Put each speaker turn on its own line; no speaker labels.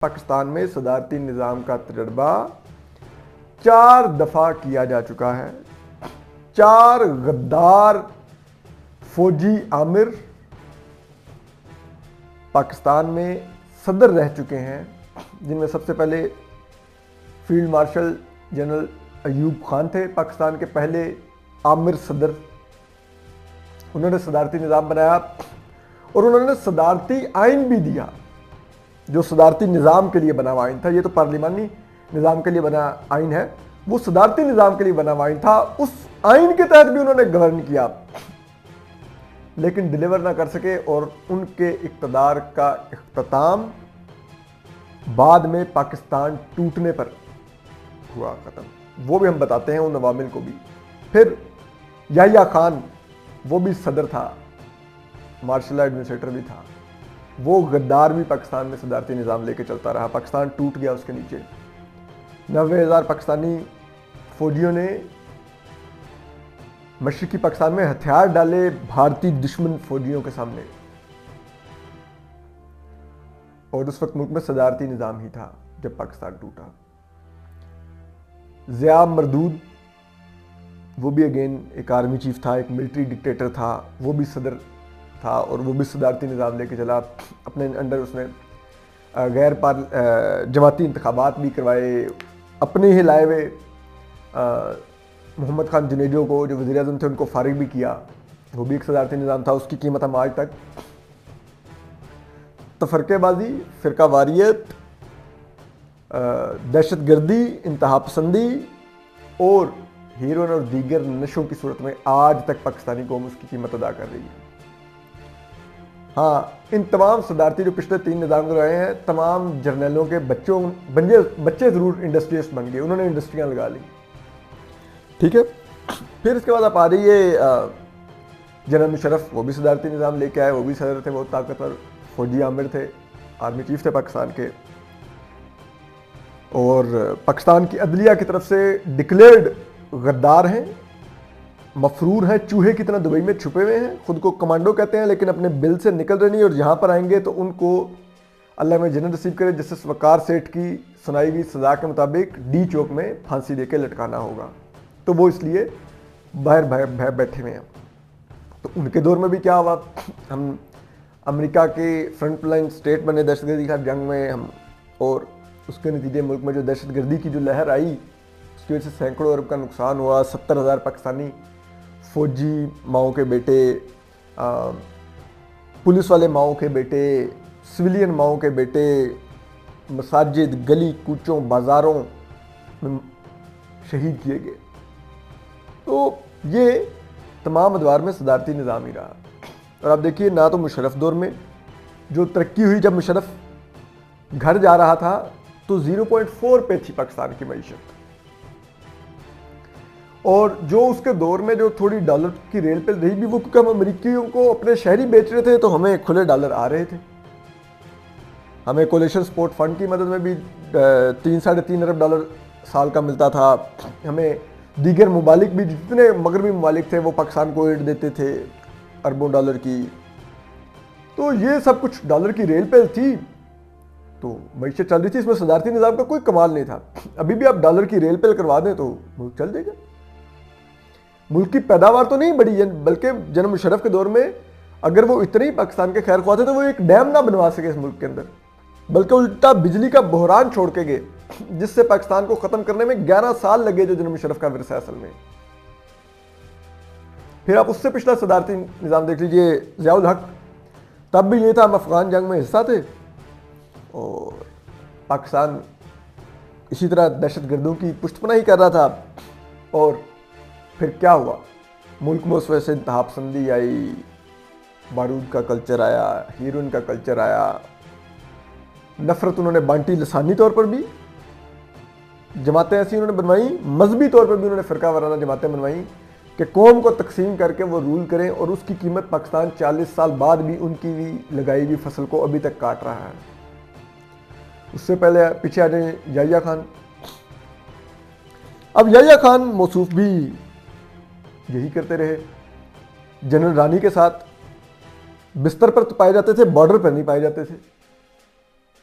پاکستان میں صدارتی نظام کا تجربہ 4 دفعہ کیا جا چکا ہے. 4 غدار فوجی عامر پاکستان میں صدر رہ چکے ہیں، جن میں سب سے پہلے field marshal general Ayub Khan تھے، پاکستان کے پہلے عامر صدر. انہوں نے صدارتی نظام بنایا اور انہوں نے صدارتی آئین بھی دیا، جو صدارتی نظام کے لیے بنا ہوا آئین تھا. یہ تو پارلیمانی نظام کے لیے بنا آئین ہے، وہ صدارتی نظام کے لیے بنا ہوا آئین تھا. اس آئین کے تحت بھی انہوں نے گورن کیا، لیکن ڈیلیور نہ کر سکے اور ان کے اقتدار کا اختتام بعد میں پاکستان ٹوٹنے پر ہوا ختم. وہ بھی ہم بتاتے ہیں ان عوامل کو بھی. پھر یحییٰ خان، وہ بھی صدر تھا، مارشل ایڈمنسٹریٹر بھی تھا. وہ غدار بھی پاکستان میں صدارتی نظام لے کے چلتا رہا. پاکستان ٹوٹ گیا اس کے نیچے. 90,000 پاکستانی فوجیوں نے مشرقی پاکستان میں ہتھیار ڈالے بھارتی دشمن فوجیوں کے سامنے، اور اس وقت ملک میں صدارتی نظام ہی تھا جب پاکستان ٹوٹا. ضیاء مردود، وہ بھی اگین ایک آرمی چیف تھا، ایک ملٹری ڈکٹیٹر تھا، وہ بھی صدر تھا اور وہ بھی صدارتی نظام لے کے چلا. اپنے انڈر اس نے غیر جماعتی انتخابات بھی کروائے، اپنے ہی لائے ہوئے محمد خان جنیجو کو جو وزیر اعظم تھے ان کو فارغ بھی کیا. وہ بھی ایک صدارتی نظام تھا. اس کی قیمت ہم آج تک تفرقے بازی، فرقہ واریت، دہشت گردی، انتہا پسندی اور ہیروئن اور دیگر نشوں کی صورت میں آج تک پاکستانی قوم اس کی قیمت ادا کر رہی ہے. ہاں، ان تمام صدارتی جو پچھلے 3 نظام کے رہے ہیں، تمام جرنیلوں کے بچے ضرور انڈسٹریسٹ بن گئے، انہوں نے انڈسٹریاں لگا لی. ٹھیک ہے. پھر اس کے بعد آپ آ رہی ہے جنرل مشرف، وہ بھی صدارتی نظام لے کے آئے، وہ بھی صدر تھے، بہت طاقتور فوجی عامر تھے، آرمی چیف تھے پاکستان کے، اور پاکستان کی عدلیہ کی طرف سے ڈکلیئرڈ غدار ہیں، مفرور ہیں، چوہے کی طرح دبئی میں چھپے ہوئے ہیں. خود کو کمانڈو کہتے ہیں لیکن اپنے بل سے نکل رہے نہیں، اور یہاں پر آئیں گے تو ان کو اللہ میں جنت نصیب کرے جسٹس وقار سیٹھ کی سنائی گئی سزا کے مطابق ڈی چوک میں پھانسی دے کے لٹکانا ہوگا. تو وہ اس لیے باہر بیٹھے ہوئے ہیں. تو ان کے دور میں بھی کیا ہوا، ہم امریکہ کے فرنٹ لائن سٹیٹ بنے دہشت گردی کی جنگ میں ہم، اور اس کے نتیجے ملک میں جو دہشت گردی کی جو لہر آئی اس کی وجہ سے سینکڑوں ارب کا نقصان ہوا. 70,000 پاکستانی فوجی ماؤں کے بیٹے، پولیس والے ماؤں کے بیٹے، سویلین ماؤں کے بیٹے مساجد، گلی کوچوں، بازاروں میں شہید کیے گئے. تو یہ تمام ادوار میں صدارتی نظام ہی رہا. اور آپ دیکھیے، نہ تو مشرف دور میں جو ترقی ہوئی، جب مشرف گھر جا رہا تھا تو 0.4 پہ تھی پاکستان کی معیشت، اور جو اس کے دور میں جو تھوڑی ڈالر کی ریل پہ رہی بھی، وہ کیونکہ ہم امریکیوں کو اپنے شہری بیچ رہے تھے تو ہمیں کھلے ڈالر آ رہے تھے. ہمیں کولیشن سپورٹ فنڈ کی مدد میں بھی 3-3.5 ارب ڈالر سال کا ملتا تھا. ہمیں دیگر ممالک بھی، جتنے مغربی ممالک تھے وہ پاکستان کو ایڈ دیتے تھے اربوں ڈالر کی. تو یہ سب کچھ ڈالر کی ریل پہ تھی تو معیشت چل رہی تھی. اس میں صدارتی نظام کا کوئی کمال نہیں تھا. ابھی بھی آپ ڈالر کی ریل پہ کروا دیں تو ملک چل جائے گا. ملک کی پیداوار تو نہیں بڑھی، بلکہ جنرل مشرف کے دور میں اگر وہ اتنے ہی پاکستان کے خیر خواہ تھے تو وہ ایک ڈیم نہ بنوا سکے اس ملک کے اندر، بلکہ الٹا بجلی کا بحران چھوڑ کے گئے، جس سے پاکستان کو ختم کرنے میں 11 سال لگے، جو جنرل مشرف کا ورثہ اصل میں. پھر آپ اس سے پچھلا صدارتی نظام دیکھ لیجئے، ضیاء الحق، تب بھی یہ تھا، ہم افغان جنگ میں حصہ تھے اور پاکستان اسی طرح دہشت گردوں کی پشت پناہی کر رہا تھا. اور پھر کیا ہوا، ملک میں اس وجہ سے انتہا پسندی آئی، بارود کا کلچر آیا، ہیروئن کا کلچر آیا، نفرت انہوں نے بانٹی. لسانی طور پر بھی جماعتیں ایسی انہوں نے بنوائیں، مذہبی طور پر بھی انہوں نے فرقہ وارانہ جماعتیں بنوائیں کہ قوم کو تقسیم کر کے وہ رول کریں، اور اس کی قیمت پاکستان 40 سال بعد بھی ان کی بھی لگائی ہوئی فصل کو ابھی تک کاٹ رہا ہے. اس سے پہلے پیچھے آ جائیں یحییٰ خان. اب یحییٰ خان موصوف بھی یہی کرتے رہے، جنرل رانی کے ساتھ بستر پر تو پائے جاتے تھے، بارڈر پر نہیں پائے جاتے تھے.